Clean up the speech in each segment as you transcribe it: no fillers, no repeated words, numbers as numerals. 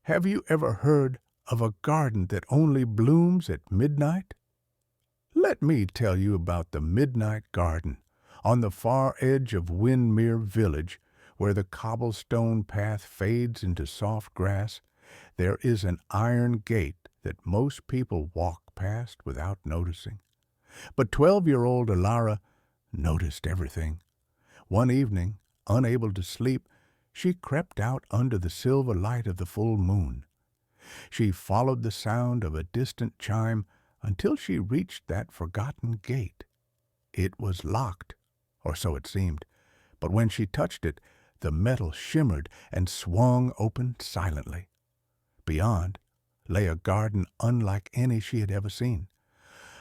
Have you ever heard of a garden that only blooms at midnight? Let me tell you about the Midnight Garden on the far edge of Windmere Village, where the cobblestone path fades into soft grass. There is an iron gate that most people walk past without noticing. But 12-year-old Alara noticed everything. One evening, unable to sleep, she crept out under the silver light of the full moon. She followed the sound of a distant chime until she reached that forgotten gate. It was locked, or so it seemed, but when she touched it, the metal shimmered and swung open silently. Beyond lay a garden unlike any she had ever seen.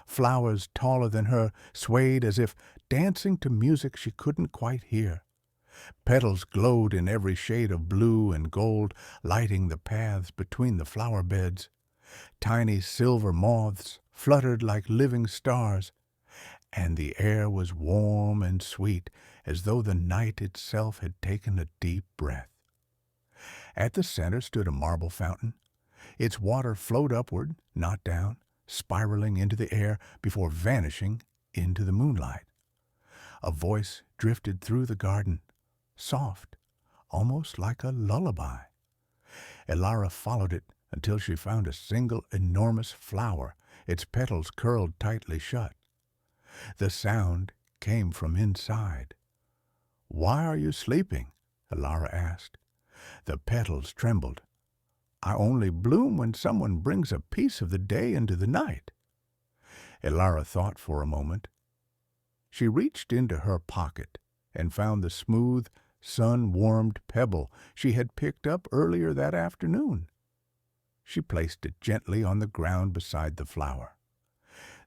Flowers taller than her swayed as if dancing to music she couldn't quite hear. Petals glowed in every shade of blue and gold, lighting the paths between the flower beds. Tiny silver moths fluttered like living stars, and the air was warm and sweet, as though the night itself had taken a deep breath. At the center stood a marble fountain. Its water flowed upward, not down, spiraling into the air before vanishing into the moonlight. A voice drifted through the garden, soft, almost like a lullaby. Elara followed it until she found a single enormous flower, its petals curled tightly shut. The sound came from inside. "Why are you sleeping?" Elara asked. The petals trembled. "I only bloom when someone brings a piece of the day into the night." Elara thought for a moment. She reached into her pocket and found the smooth, sun-warmed pebble she had picked up earlier that afternoon. She placed it gently on the ground beside the flower.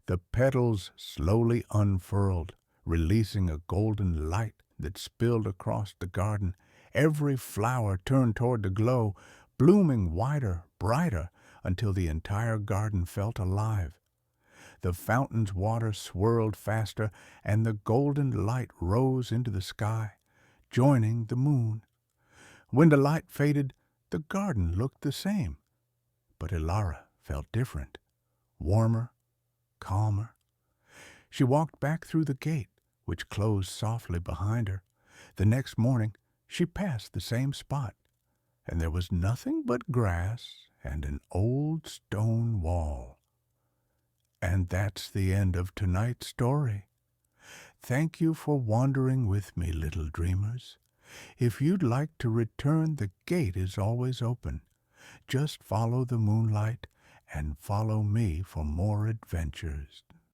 The petals slowly unfurled, releasing a golden light that spilled across the garden. Every flower turned toward the glow, blooming wider, brighter, until the entire garden felt alive. The fountain's water swirled faster, and the golden light rose into the sky, joining the moon. When the light faded, the garden looked the same, but Elara felt different, warmer, calmer. She walked back through the gate, which closed softly behind her. The next morning, she passed the same spot, and there was nothing but grass and an old stone wall. And that's the end of tonight's story. Thank you for wandering with me, little dreamers. If you'd like to return, the gate is always open. Just follow the moonlight and follow me for more adventures.